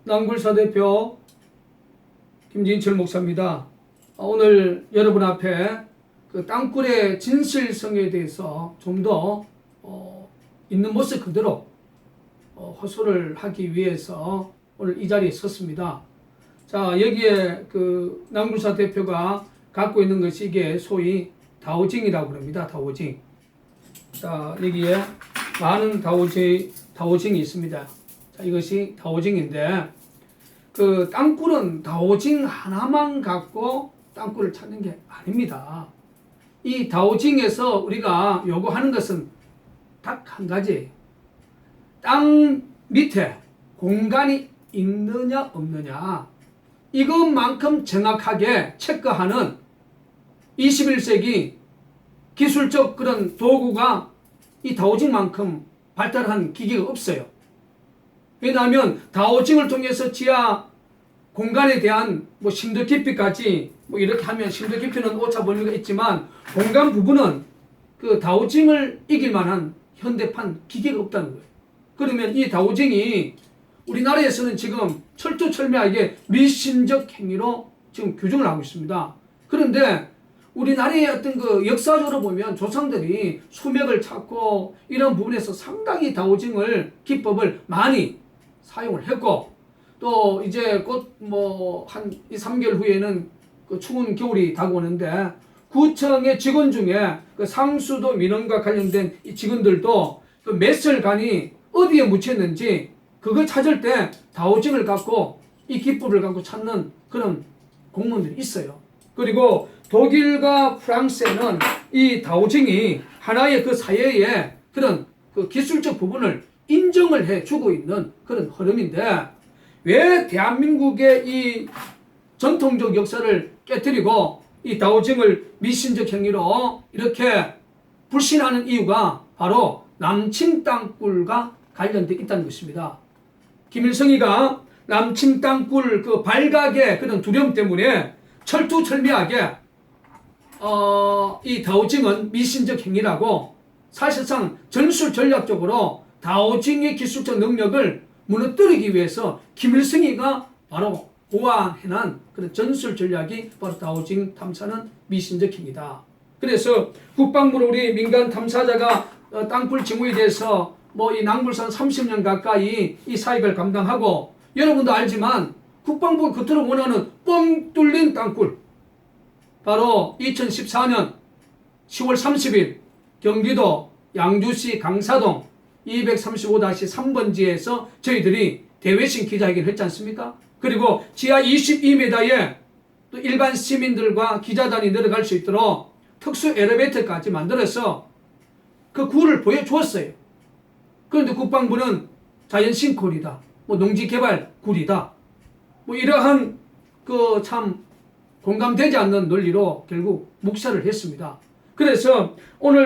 낭굴사 대표 김진철 목사입니다. 오늘 여러분 앞에 그 땅굴의 진실성에 대해서 좀 더 있는 모습 그대로 호소를 하기 위해서 오늘 이 자리에 섰습니다. 자, 여기에 그 낭굴사 대표가 갖고 있는 것이 이게 소위 다오징이라고 합니다. 다오징. 자, 여기에 많은 다오징이 있습니다. 자, 이것이 다오징인데, 그 땅굴은 다오징 하나만 갖고 땅굴을 찾는 게 아닙니다. 이 다오징에서 우리가 요구하는 것은 딱 한 가지. 땅 밑에 공간이 있느냐 없느냐, 이것만큼 정확하게 체크하는 21세기 기술적 그런 도구가 이 다오징만큼 발달한 기계가 없어요. 왜냐하면 다오징을 통해서 지하 공간에 대한 심도 깊이까지 이렇게 하면 심도 깊이는 오차 범위가 있지만 공간 부분은 그 다오징을 이길 만한 현대판 기계가 없다는 거예요. 그러면 이 다오징이 우리나라에서는 지금 철두철미하게 미신적 행위로 지금 규정을 하고 있습니다. 그런데 우리나라의 어떤 그 역사적으로 보면 조상들이 수맥을 찾고 이런 부분에서 상당히 다오징을 기법을 많이 사용을 했고, 또 이제 곧 한 2, 3개월 후에는 그 추운 겨울이 다가오는데 구청의 직원 중에 그 상수도 민원과 관련된 이 직원들도 그 매설관이 어디에 묻혔는지 그걸 찾을 때 다오징을 갖고 이 기법을 갖고 찾는 그런 공무원들이 있어요. 그리고 독일과 프랑스에는 이 다오징이 하나의 그 사회의 그런 그 기술적 부분을 인정을 해주고 있는 그런 흐름인데, 왜 대한민국의 이 전통적 역사를 깨뜨리고 이 다오징을 미신적 행위로 이렇게 불신하는 이유가 바로 남침 땅굴과 관련되어 있다는 것입니다. 김일성이가 남침 땅굴 그 발각의 그런 두려움 때문에 철두철미하게 이 다오징은 미신적 행위라고 사실상 전술전략적으로 다오징의 기술적 능력을 무너뜨리기 위해서 김일성이가 바로 고안해난 그런 전술 전략이 바로 다오징 탐사는 미신적 행위다. 그래서 국방부로 우리 민간 탐사자가 땅굴 징후에 대해서 이 낭굴산 30년 가까이 이 사역을 감당하고, 여러분도 알지만 국방부가 그토록 원하는 뻥 뚫린 땅굴, 바로 2014년 10월 30일 경기도 양주시 강사동 235-3번지에서 저희들이 대외신 기자회견을 했지 않습니까? 그리고 지하 22m에 또 일반 시민들과 기자단이 내려갈 수 있도록 특수 엘리베이터까지 만들어서 그 구를 보여주었어요. 그런데 국방부는 자연싱크홀이다, 농지개발 굴이다, 이러한 그 참 공감되지 않는 논리로 결국 묵살을 했습니다. 그래서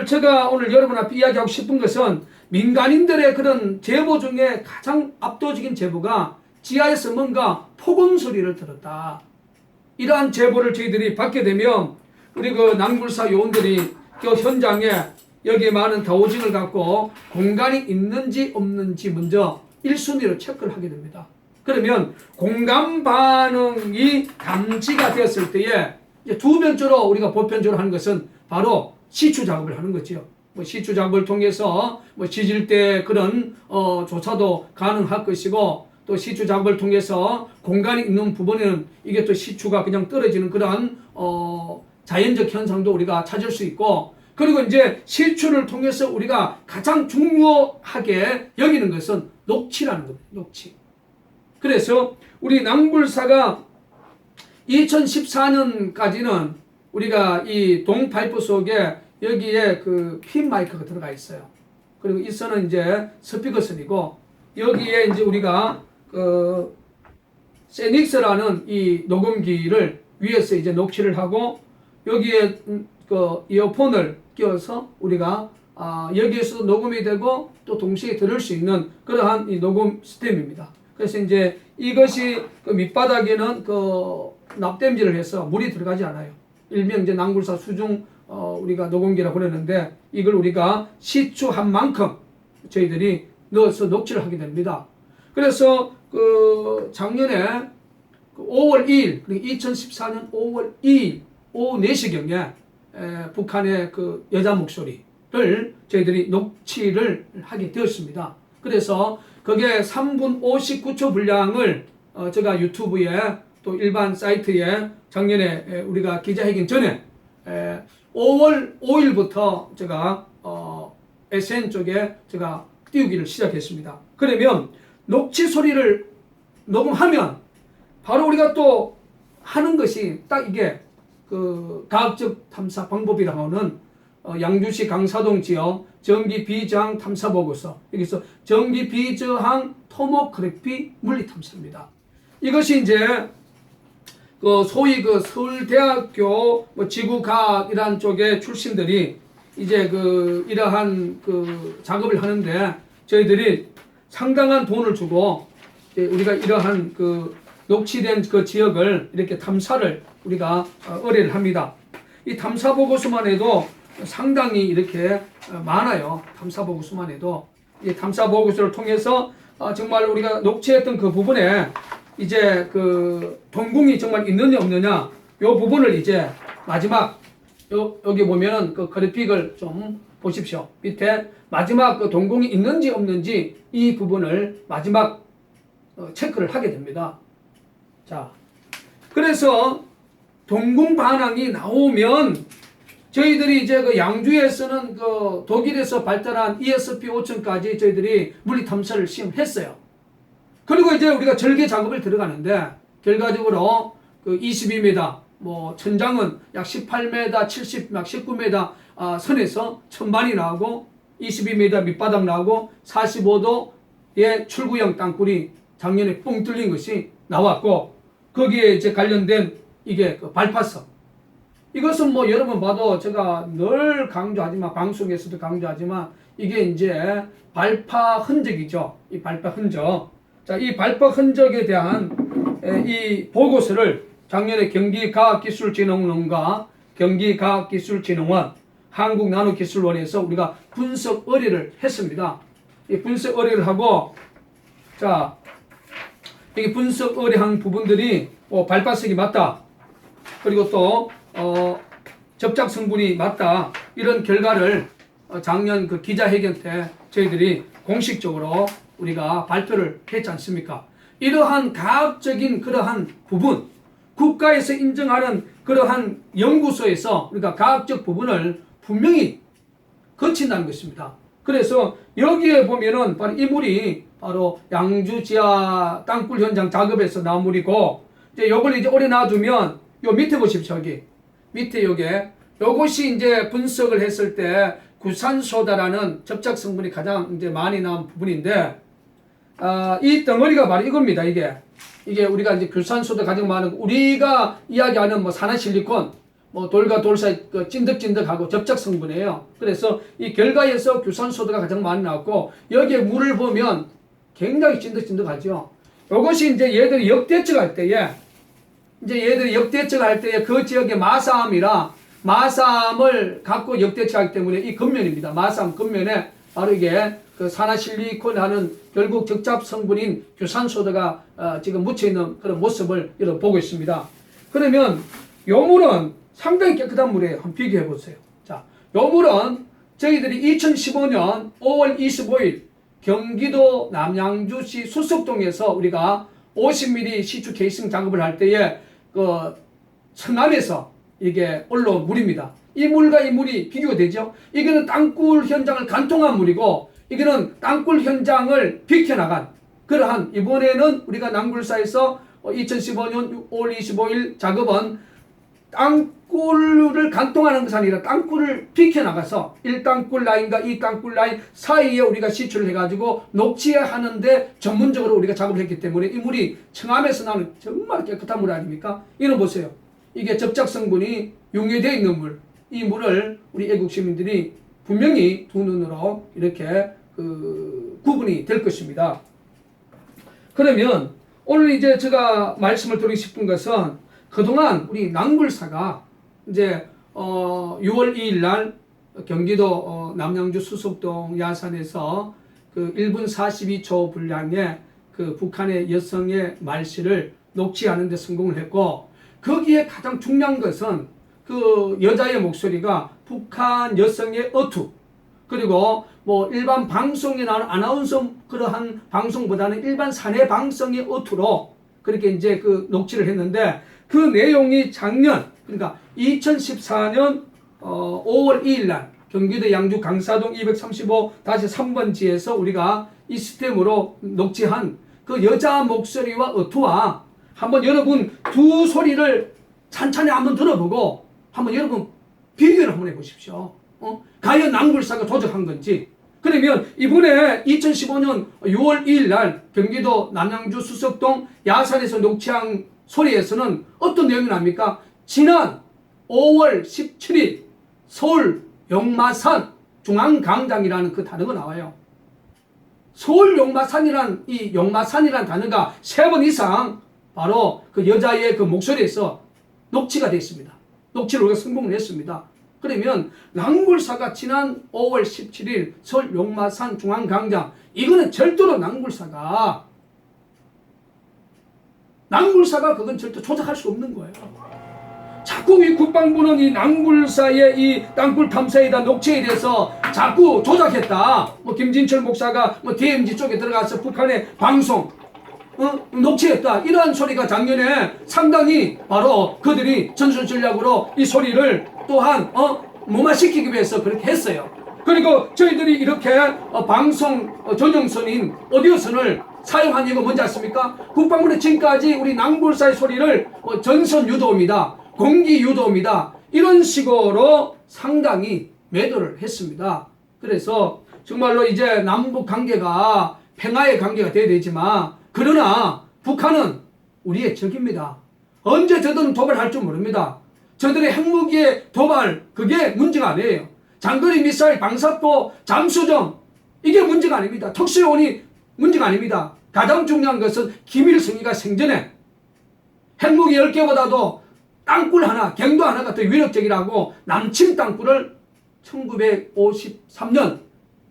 제가 오늘 여러분 앞에 이야기하고 싶은 것은 민간인들의 그런 제보 중에 가장 압도적인 제보가 지하에서 뭔가 폭음 소리를 들었다. 이러한 제보를 저희들이 받게 되면 우리 그 낭굴사 요원들이 그 현장에 여기에 많은 다오징을 갖고 공간이 있는지 없는지 먼저 1순위로 체크를 하게 됩니다. 그러면 공간 반응이 감지가 되었을 때에 두 번째로 우리가 보편적으로 하는 것은 바로 시추 작업을 하는 거죠. 시추 작업을 통해서 지질대 그런 조사도 가능할 것이고, 또 시추 작업을 통해서 공간이 있는 부분에는 이게 또 시추가 그냥 떨어지는 그런 자연적 현상도 우리가 찾을 수 있고, 그리고 이제 시추를 통해서 우리가 가장 중요하게 여기는 것은 녹취라는 겁니다. 녹취. 그래서 우리 낭굴사가 2014년까지는 우리가 이 동파이프 속에 여기에 그 핀 마이크가 들어가 있어요. 그리고 이 선은 이제 스피커선이고, 여기에 이제 우리가 그 세닉스라는 이 녹음기를 위에서 이제 녹취를 하고, 여기에 그 이어폰을 끼워서 우리가 여기에서 녹음이 되고 또 동시에 들을 수 있는 그러한 이 녹음 시스템입니다. 그래서 이제 이것이 그 밑바닥에는 그 납땜질을 해서 물이 들어가지 않아요. 일명 이제 낭굴사 수중 우리가 녹음기라고 그러는데, 이걸 우리가 시추한 만큼 저희들이 넣어서 녹취를 하게 됩니다. 그래서 그 작년에 5월 2일, 2014년 5월 2일 오후 4시경에 북한의 그 여자 목소리를 저희들이 녹취를 하게 되었습니다. 그래서 그게 3분 59초 분량을 제가 유튜브에 또 일반 사이트에 작년에 우리가 기자회견 전에 5월 5일부터 제가 SN 쪽에 제가 띄우기를 시작했습니다. 그러면 녹취 소리를 녹음하면 바로 우리가 또 하는 것이 딱 이게 그 과학적 탐사 방법이라고 하는 양주시 강사동 지역 전기 비저항 탐사 보고서, 여기서 전기 비저항 토모그래피 물리 탐사입니다. 이것이 이제 그 소위 그 서울대학교 뭐 지구과학이라는 쪽의 출신들이 이제 그 이러한 그 작업을 하는데 저희들이 상당한 돈을 주고 우리가 이러한 그 녹취된 그 지역을 이렇게 탐사를 우리가 의뢰를 합니다. 이 탐사 보고서만 해도 상당히 이렇게 많아요. 탐사 보고서만 해도 이 탐사 보고서를 통해서 정말 우리가 녹취했던 그 부분에 이제 그 동궁이 정말 있느냐 없느냐 요 부분을 이제 마지막 여기 보면은 그 그래픽을 좀 보십시오. 밑에 마지막 그 동궁이 있는지 없는지 이 부분을 마지막 체크를 하게 됩니다. 자, 그래서 동궁 반항이 나오면 저희들이 이제 그 양주에서는 그 독일에서 발달한 ESP5000까지 저희들이 물리 탐사를 시험했어요. 그리고 이제 우리가 절개 작업을 들어가는데 결과적으로 그 22m, 뭐 천장은 약 18m, 70, 막 19m 선에서 천반이 나오고 22m 밑바닥 나오고 45도의 출구형 땅굴이 작년에 뻥 뚫린 것이 나왔고 거기에 이제 관련된 이게 그 발파석. 이것은 뭐 여러분 봐도 제가 늘 강조하지만 방송에서도 강조하지만 이게 이제 발파 흔적이죠. 이 발파 흔적. 자, 이 발파 흔적에 대한 이 보고서를 작년에 경기과학기술진흥원과 경기과학기술진흥원, 한국나노기술원에서 우리가 분석 의뢰를 했습니다. 이 분석 의뢰를 하고 자, 이 분석 의뢰한 부분들이 발파석이 맞다. 그리고 또 접착 성분이 맞다. 이런 결과를 작년 그 기자회견 때 저희들이 공식적으로 우리가 발표를 했지 않습니까? 이러한 과학적인 그러한 부분, 국가에서 인정하는 그러한 연구소에서 우리가 과학적 부분을 분명히 거친다는 것입니다. 그래서 여기에 보면은 바로 이 물이 바로 양주 지하 땅굴 현장 작업에서 나온 물이고, 이제 요걸 이제 오래 놔두면 요 밑에 보십시오. 여기 밑에 요것이 이제 분석을 했을 때 구산소다라는 접착 성분이 가장 이제 많이 나온 부분인데, 이 덩어리가 바로 이겁니다. 이게 우리가 이제 규산소도 가장 많은, 우리가 이야기하는 뭐 산화실리콘, 뭐 돌과 돌 사이 그 찐득찐득하고 접착 성분이에요. 그래서 이 결과에서 규산소도가 가장 많이 나왔고, 여기에 물을 보면 굉장히 찐득찐득하죠. 이것이 이제 얘들이 역대측할 때에, 그 지역의 마사암이라 마사암을 갖고 역대측하기 때문에 이 겉면입니다. 마사암 겉면에 바로 이게 그 산화실리콘 하는 결국 적합 성분인 규산소다가 지금 묻혀있는 그런 모습을 여러분 보고 있습니다. 그러면 요 물은 상당히 깨끗한 물이에요. 한번 비교해 보세요. 자, 요 물은 저희들이 2015년 5월 25일 경기도 남양주시 수석동에서 우리가 50mm 시추 케이싱 작업을 할 때에 그 청암에서 이게 올라온 물입니다. 이 물과 이 물이 비교가 되죠. 이거는 땅굴 현장을 관통한 물이고, 이거는 땅굴 현장을 비켜나간 그러한, 이번에는 우리가 남굴사에서 2015년 5월 25일 작업은 땅굴을 관통하는 것이 아니라 땅굴을 비켜나가서 1땅굴 라인과 2땅굴 라인 사이에 우리가 시추를 해가지고 녹취하는데 전문적으로 우리가 작업을 했기 때문에 이 물이 청암에서 나오는 정말 깨끗한 물 아닙니까? 이거 보세요. 이게 접착 성분이 용해되어 있는 물. 이 물을 우리 애국 시민들이 분명히 두 눈으로 이렇게 구분이 될 것입니다. 그러면 오늘 이제 제가 말씀을 드리고 싶은 것은, 그동안 우리 남굴사가 이제 6월 2일 날 경기도 남양주 수석동 야산에서 그 1분 42초 분량의 그 북한의 여성의 말실을 녹취하는 데 성공을 했고, 거기에 가장 중요한 것은 그 여자의 목소리가 북한 여성의 어투, 그리고 뭐 일반 방송에 나오는 아나운서 그러한 방송보다는 일반 사내 방송의 어투로 그렇게 이제 그 녹취를 했는데, 그 내용이 작년, 그러니까 2014년 5월 2일 날 경기도 양주 강사동 235-3번지에서 우리가 이 시스템으로 녹취한 그 여자 목소리와 어투와 한번 여러분 두 소리를 찬찬히 한번 들어보고 한번 여러분 비교를 한번 해보십시오. 과연 낭불사가 조작한 건지. 그러면 이번에 2015년 6월 2일 날 경기도 남양주 수석동 야산에서 녹취한 소리에서는 어떤 내용이 납니까? 지난 5월 17일 서울 용마산 중앙광장이라는 그 단어가 나와요. 서울 용마산이란 이 용마산이란 단어가 3번 이상 바로 그 여자의 그 목소리에서 녹취가 되어 있습니다. 녹취를 우리가 성공을 했습니다. 그러면 낭굴사가 지난 5월 17일 서울 용마산 중앙광장, 이거는 절대로 낭굴사가 그건 절대 조작할 수 없는 거예요. 자꾸 이 국방부는 이 낭굴사의 이 땅굴 탐사에 대한 녹취에 대해서 자꾸 조작했다. 뭐 김진철 목사가 뭐 DMZ 쪽에 들어가서 북한의 방송 녹취했다. 이러한 소리가 작년에 상당히 바로 그들이 전술전략으로 이 소리를 또한 무마시키기 위해서 그렇게 했어요. 그리고 저희들이 이렇게 방송 전용선인 오디오선을 사용한 이유가 뭔지 아십니까? 국방부는 지금까지 우리 낭불사의 소리를 전선 유도입니다, 공기 유도입니다, 이런 식으로 상당히 매도를 했습니다. 그래서 정말로 이제 남북 관계가 평화의 관계가 돼야 되지만, 그러나 북한은 우리의 적입니다. 언제 저들은 도발할 줄 모릅니다. 저들의 핵무기의 도발, 그게 문제가 아니에요. 장거리 미사일, 방사포, 잠수정, 이게 문제가 아닙니다. 특수요원이 문제가 아닙니다. 가장 중요한 것은 김일성이가 생전에 핵무기 10개보다도 땅굴 하나, 갱도 하나가 더 위력적이라고 남침 땅굴을 1953년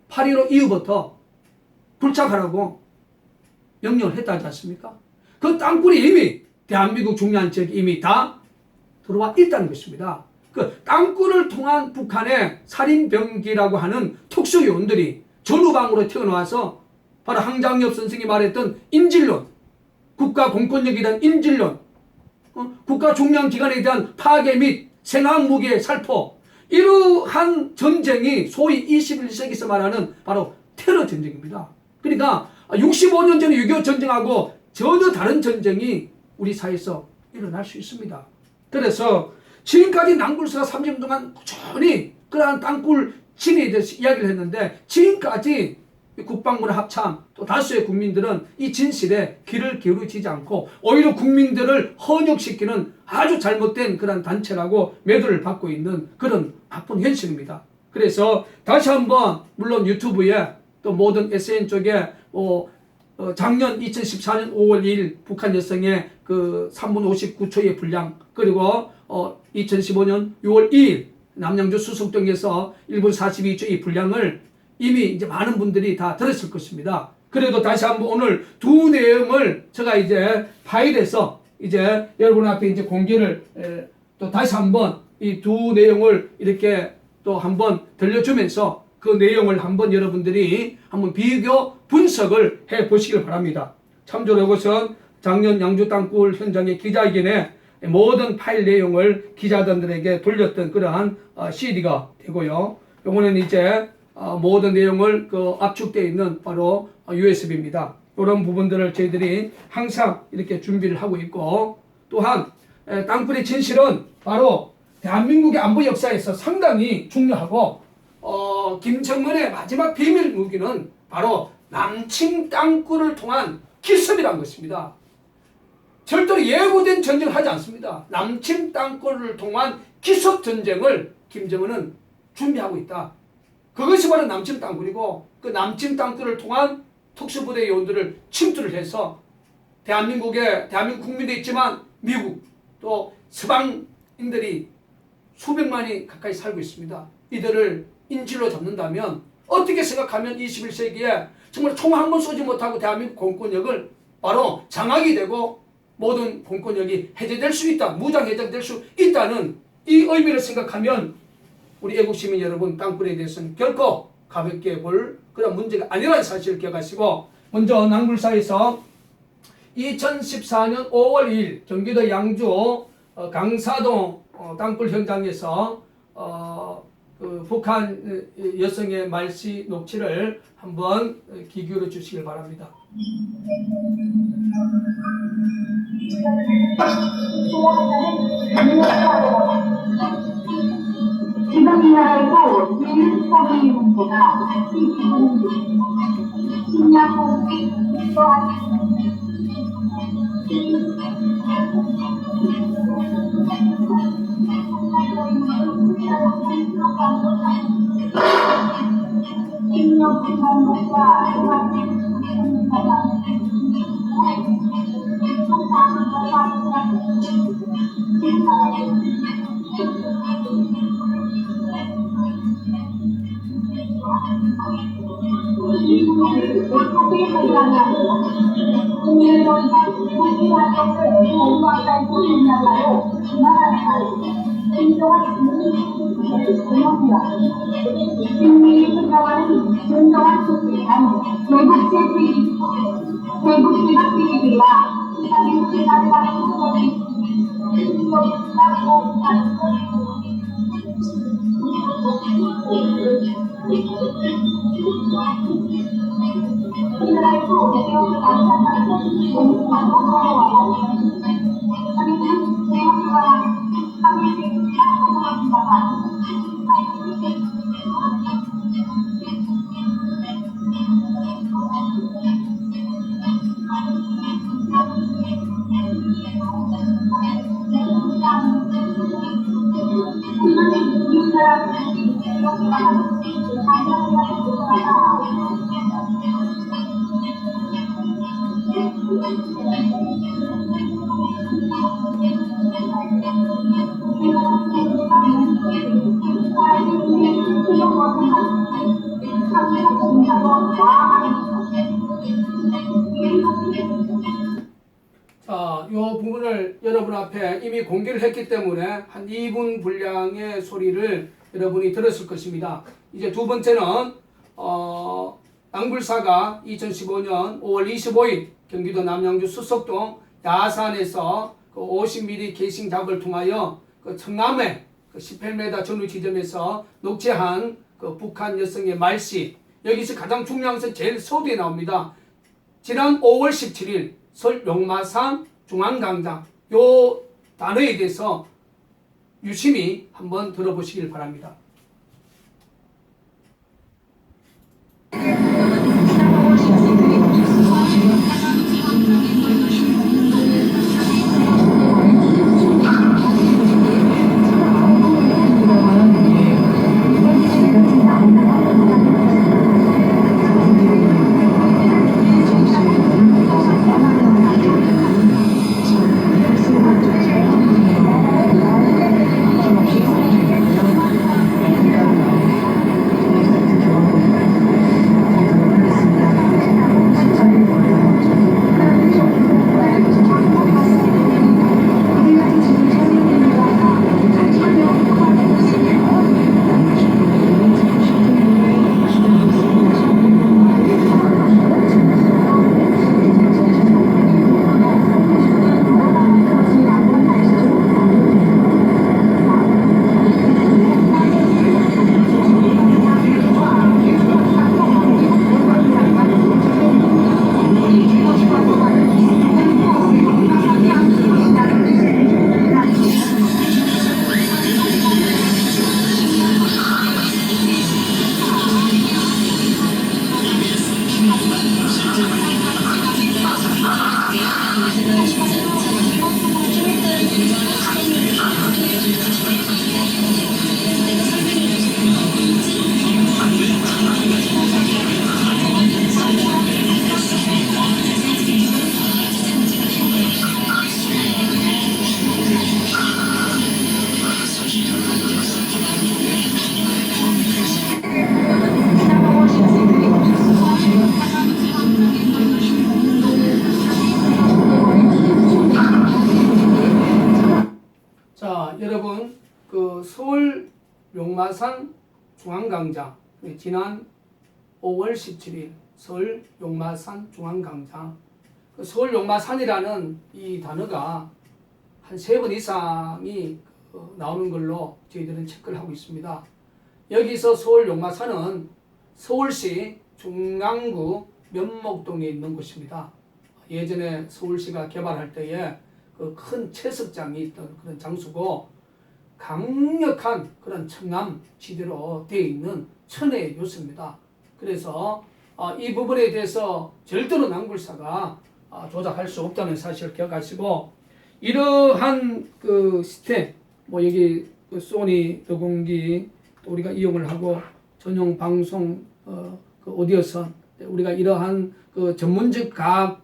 8.15 이후부터 굴착하라고 명령을 했다지 않습니까? 그 땅굴이 이미 대한민국 중요한 지역에 이미 다 들어와 있다는 것입니다. 그 땅굴을 통한 북한의 살인병기라고 하는 특수요원들이 전후방으로 튀어나와서 바로 항장엽 선생이 말했던 인질론, 국가 공권력에 대한 인질론, 국가 중요한 기관에 대한 파괴 및 생화무기의 살포, 이러한 전쟁이 소위 21세기에서 말하는 바로 테러 전쟁입니다. 그러니까 65년 전에 6.25 전쟁하고 전혀 다른 전쟁이 우리 사회에서 일어날 수 있습니다. 그래서 지금까지 낭굴사가 30년 동안 꾸준히 그러한 땅굴 진에 대해서 이야기를 했는데, 지금까지 국방부나 합참 또 다수의 국민들은 이 진실에 귀를 기울이지 않고 오히려 국민들을 헌역시키는 아주 잘못된 그런 단체라고 매도를 받고 있는 그런 나쁜 현실입니다. 그래서 다시 한번 물론 유튜브에 또 모든 SN 쪽에 작년 2014년 5월 2일 북한 여성의 그 3분 59초의 분량, 그리고 2015년 6월 2일 남양주 수석동에서 1분 42초의 분량을 이미 이제 많은 분들이 다 들었을 것입니다. 그래도 다시 한번 오늘 두 내용을 제가 이제 파일해서 이제 여러분 앞에 이제 공개를 또 다시 한번 이 두 내용을 이렇게 또 한번 들려주면서 그 내용을 한번 여러분들이 한번 비교 분석을 해 보시길 바랍니다. 참조로 이것은 작년 양주 땅굴 현장의 기자회견에 모든 파일 내용을 기자들에게 돌렸던 그러한 CD가 되고요. 이거는 이제 모든 내용을 그 압축되어 있는 바로 USB입니다. 이런 부분들을 저희들이 항상 이렇게 준비를 하고 있고, 또한 땅굴의 진실은 바로 대한민국의 안보 역사에서 상당히 중요하고, 김정은의 마지막 비밀 무기는 바로 남침 땅굴을 통한 기습이라는 것입니다. 절대로 예고된 전쟁을 하지 않습니다. 남침 땅굴을 통한 기습 전쟁을 김정은은 준비하고 있다. 그것이 바로 남침 땅굴이고, 그 남침 땅굴을 통한 특수부대 요원들을 침투를 해서 대한민국 국민도 있지만 미국 또 서방인들이 수백만이 가까이 살고 있습니다. 이들을 인질로 잡는다면 어떻게 생각하면 21세기에 정말 총 한 번 쏘지 못하고 대한민국 공권력을 바로 장악이 되고 모든 공권력이 해제될 수 있다, 무장 해제될 수 있다는 이 의미를 생각하면 우리 애국 시민 여러분, 땅굴에 대해서는 결코 가볍게 볼 그런 문제가 아니라는 사실을 기억하시고, 먼저 낭굴사에서 2014년 5월 2일 경기도 양주 강사동 땅굴 현장에서 그 북한 여성의 말씨 녹취를 한번 귀 기울여 주시길 바랍니다. 지금 이 나라에도 일사기 문제가 식량 또한 자, 이 부분을 여러분 앞에 이미 공개를 했기 때문에 한 2분 분량의 소리를 여러분이 들었을 것입니다. 이제 두 번째는 낭굴사가 2015년 5월 25일 경기도 남양주 수석동 야산에서 그 50mm 게이싱 작업을 통하여 그 청남의 그 18m 전후 지점에서 녹취한 그 북한 여성의 말씨, 여기서 가장 중요한 것은 제일 서두에 나옵니다. 지난 5월 17일 서울 용마산 중앙광장, 요 단어에 대해서 유심히 한번 들어보시길 바랍니다. 용마산 중앙광장, 지난 5월 17일 서울 용마산 중앙광장, 그 서울 용마산이라는 이 단어가 한 3번 이상이 나오는 걸로 저희들은 체크를 하고 있습니다. 여기서 서울 용마산은 서울시 중랑구 면목동에 있는 곳입니다. 예전에 서울시가 개발할 때에 그 큰 채석장이 있던 그런 장소고, 강력한 그런 청남 지대로 되어 있는 천혜의 요소입니다. 그래서 이 부분에 대해서 절대로 남굴사가 조작할 수 없다는 사실을 기억하시고, 이러한 그 시스템, 뭐 여기 그 소니 녹음기 또 우리가 이용을 하고 전용 방송 그 오디오선, 우리가 이러한 그 전문적 과학적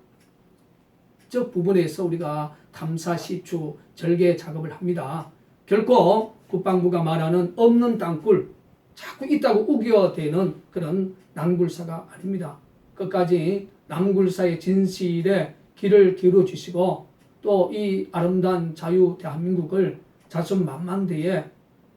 부분에서 우리가 탐사 시추 절개 작업을 합니다. 결코 국방부가 말하는 없는 땅굴, 자꾸 있다고 우겨대는 그런 남굴사가 아닙니다. 끝까지 남굴사의 진실에 귀를 기울여 주시고, 또 이 아름다운 자유 대한민국을 자손만만대에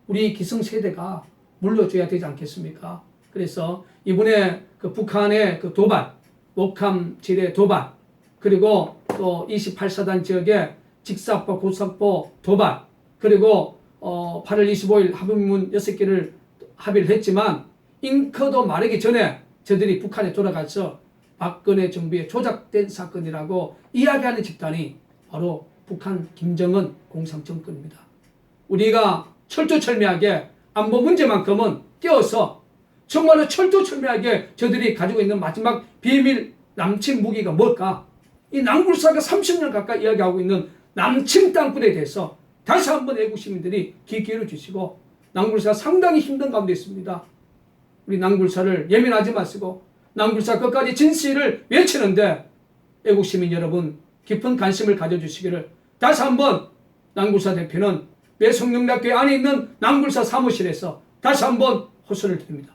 우리 기성세대가 물려줘야 되지 않겠습니까? 그래서 이번에 그 북한의 그 도발, 목함 지뢰 도발, 그리고 또 28사단 지역의 직사포, 고사포 도발, 그리고 8월 25일 합의문 6개를 합의를 했지만 잉크도 마르기 전에 저들이 북한에 돌아가서 박근혜 정부의 조작된 사건이라고 이야기하는 집단이 바로 북한 김정은 공산정권입니다. 우리가 철두철미하게 안보 문제만큼은 띄어서 정말로 철두철미하게 저들이 가지고 있는 마지막 비밀 남친 무기가 뭘까? 이 남굴사가 30년 가까이 이야기하고 있는 남친 땅굴에 대해서 다시 한번 애국 시민들이 귀 기울여 주시고, 남굴사 상당히 힘든 가운데 있습니다. 우리 남굴사를 예민하지 마시고 남굴사 끝까지 진실을 외치는데 애국 시민 여러분 깊은 관심을 가져주시기를 다시 한번 남굴사 대표는 외성능력교회 안에 있는 남굴사 사무실에서 다시 한번 호소를 드립니다.